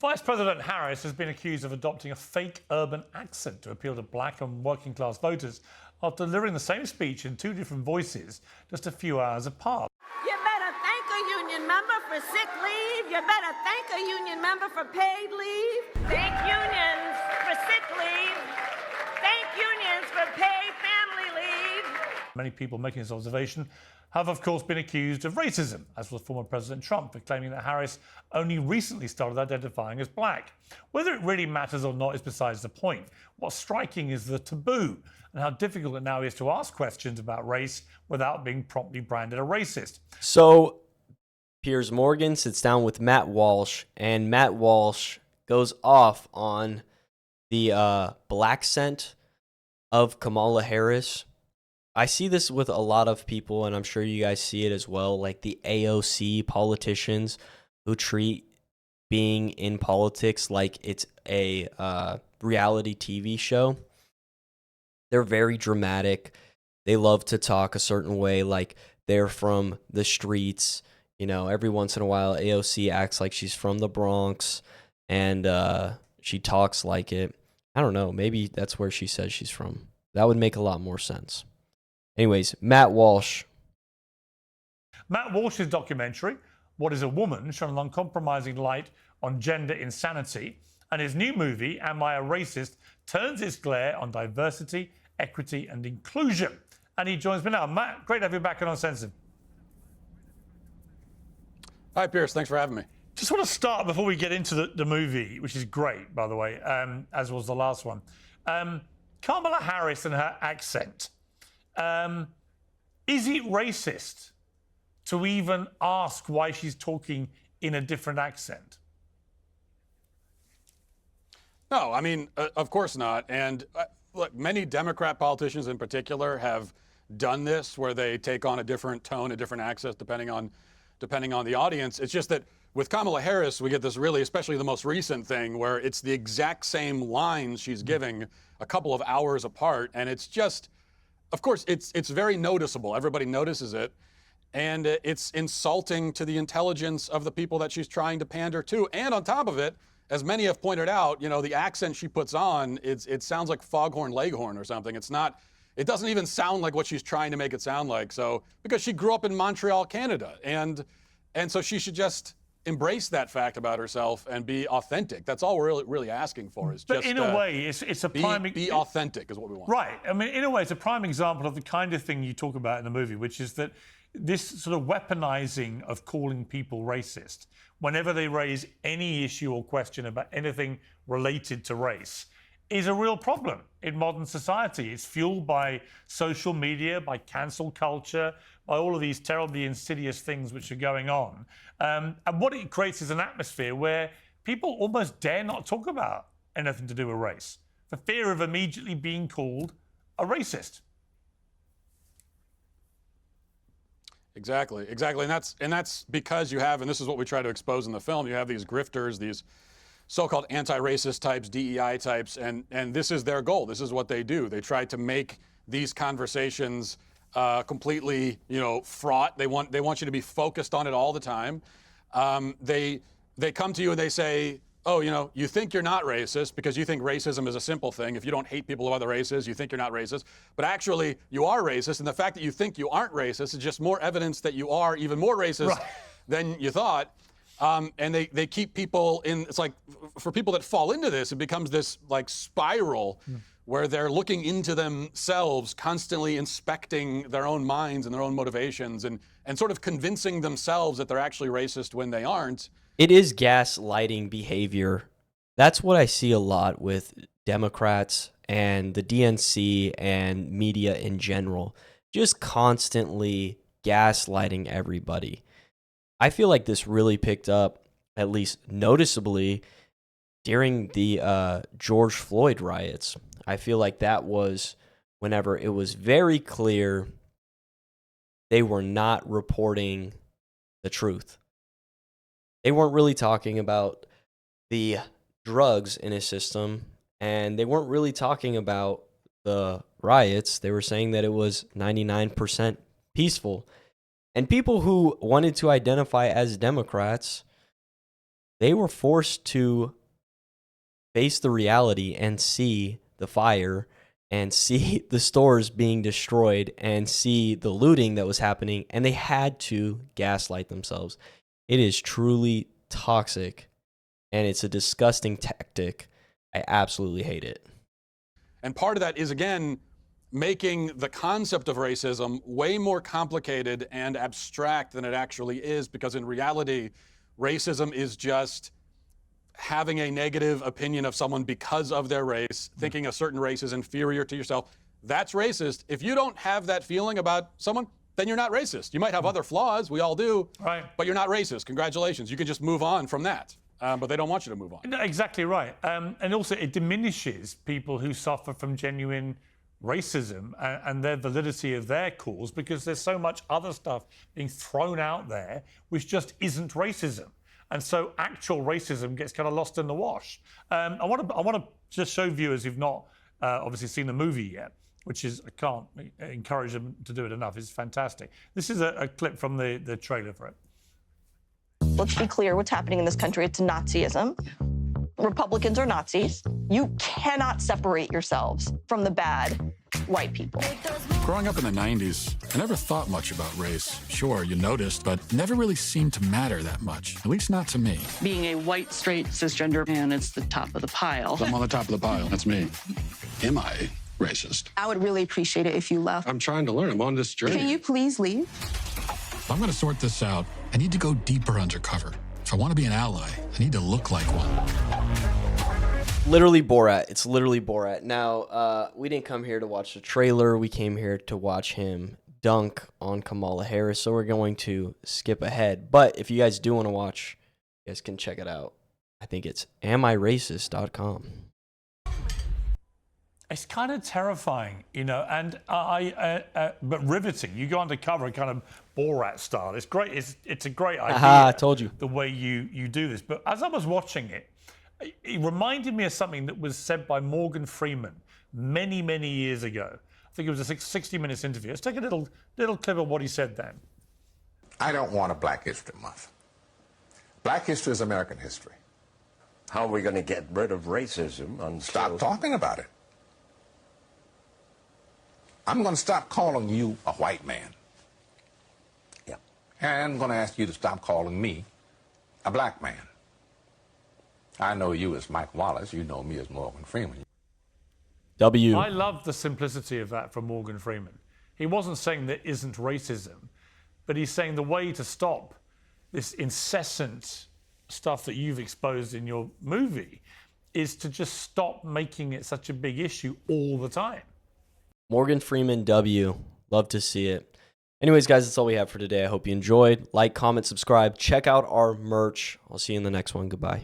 Vice President Harris has been accused of adopting a fake urban accent to appeal to black and working class voters after delivering the same speech in two different voices just a few hours apart. You better thank a union member for sick leave. You better thank a union member for paid leave. Thank unions for sick leave. Thank unions for paid family leave. Many people making this observation have, of course, been accused of racism, as was former President Trump, for claiming that Harris only recently started identifying as black. Whether it really matters or not is besides the point. What's striking is the taboo and how difficult it now is to ask questions about race without being promptly branded a racist. So Piers Morgan sits down with Matt Walsh, and Matt Walsh goes off on the blaccent of Kamala Harris. I see this with a lot of people, and I'm sure you guys see it as well, like the AOC politicians who treat being in politics like it's a reality TV show. They're very dramatic. They love to talk a certain way, like they're from the streets. You know, every once in a while, AOC acts like she's from the Bronx, and she talks like it. I don't know. Maybe that's where she says she's from. That would make a lot more sense. Anyways, Matt Walsh. Matt Walsh's documentary, What is a Woman?, shone an uncompromising light on gender insanity, and his new movie, Am I a Racist?, turns its glare on diversity, equity, and inclusion. And he joins me now. Matt, great to have you back on Uncensored. Hi, Piers. Thanks for having me. Just want to start before we get into the movie, which is great, by the way, as was the last one. Kamala Harris and her accent. Is it racist to even ask why she's talking in a different accent? No, I mean, of course not. And look, many Democrat politicians in particular have done this, where they take on a different tone, a different accent, depending on the audience. It's just that with Kamala Harris, we get this really, especially the most recent thing, where it's the exact same lines she's giving a couple of hours apart, and it's just, of course, it's very noticeable. Everybody notices it, and it's insulting to the intelligence of the people that she's trying to pander to. And on top of it, as many have pointed out, you know, the accent she puts on, it sounds like Foghorn Leghorn or something. It's not. It doesn't even sound like what she's trying to make it sound like. So, because she grew up in Montreal, Canada, and so she should just embrace that fact about herself and be authentic. That's all we're really asking for. Is but just in a way, it's a prime. Be authentic is what we want. Right. I mean, in a way, it's a prime example of the kind of thing you talk about in the movie, which is that this sort of weaponizing of calling people racist whenever they raise any issue or question about anything related to race is a real problem in modern society. It's fueled by social media, by cancel culture, by all of these terribly insidious things which are going on. And what it creates is an atmosphere where people almost dare not talk about anything to do with race for fear of immediately being called a racist. Exactly. And that's because you have, and this is what we try to expose in the film, you have these grifters, these so-called anti-racist types, DEI types, and this is their goal. This is what they do. They try to make these conversations completely, fraught. They want you to be focused on it all the time. They come to you and they say, oh, you think you're not racist because you think racism is a simple thing. If you don't hate people of other races, you think you're not racist. But actually, you are racist. And the fact that you think you aren't racist is just more evidence that you are even more racist than you thought. And they keep people in, it's like, for people that fall into this, it becomes this like spiral where they're looking into themselves, constantly inspecting their own minds and their own motivations, and sort of convincing themselves that they're actually racist when they aren't. It is gaslighting behavior. That's what I see a lot with Democrats and the DNC and media in general. Just constantly gaslighting everybody. I feel like this really picked up, at least noticeably, during the George Floyd riots. I feel like that was whenever it was very clear they were not reporting the truth. They weren't really talking about the drugs in his system, and they weren't really talking about the riots. They were saying that it was 99% peaceful. And people who wanted to identify as Democrats, they were forced to face the reality and see the fire and see the stores being destroyed and see the looting that was happening, and they had to gaslight themselves. It is truly toxic, and it's a disgusting tactic. I absolutely hate it. And part of that is, again, making the concept of racism way more complicated and abstract than it actually is, because in reality, racism is just having a negative opinion of someone because of their race, thinking a certain race is inferior to yourself. That's racist. If you don't have that feeling about someone, then you're not racist. You might have other flaws, we all do, Right. but you're not racist. Congratulations. You can just move on from that. But they don't want you to move on. No, exactly right. And also, it diminishes people who suffer from genuine racism and their validity of their cause, because there's so much other stuff being thrown out there which just isn't racism. And so actual racism gets kind of lost in the wash. I want to just show viewers who've not obviously seen the movie yet, which is, I can't encourage them to do it enough. It's fantastic. This is a clip from the trailer for it. Let's be clear what's happening in this country. It's Nazism. Republicans are Nazis. You cannot separate yourselves from the bad white people. Growing up in the 90s, I never thought much about race. Sure, you noticed, but never really seemed to matter that much, at least not to me. Being a white, straight, cisgender man, it's the top of the pile. I'm on the top of the pile. That's me. Am I racist? I would really appreciate it if you left. I'm trying to learn. I'm on this journey. Can you please leave? If I'm going to sort this out, I need to go deeper undercover. If I want to be an ally, I need to look like one. Literally Borat. It's literally Borat. Now, we didn't come here to watch the trailer. We came here to watch him dunk on Kamala Harris. So we're going to skip ahead. But if you guys do want to watch, you guys can check it out. I think it's ammiracist.com. It's kind of terrifying, you know, and but riveting. You go undercover, kind of Borat style. It's great. It's a great idea. Aha, I told you. The way you do this. But as I was watching it, it reminded me of something that was said by Morgan Freeman many, many years ago. I think it was a 60 Minutes interview. Let's take a little clip of what he said then. I don't want a Black History Month. Black history is American history. How are we going to get rid of racism? Stop talking about it. I'm going to stop calling you a white man. Yeah. And I'm going to ask you to stop calling me a black man. I know you as Mike Wallace. You know me as Morgan Freeman. W. I love the simplicity of that from Morgan Freeman. He wasn't saying there isn't racism, but he's saying the way to stop this incessant stuff that you've exposed in your movie is to just stop making it such a big issue all the time. Morgan Freeman W. Love to see it. Anyways, guys, that's all we have for today. I hope you enjoyed. Like, comment, subscribe. Check out our merch. I'll see you in the next one. Goodbye.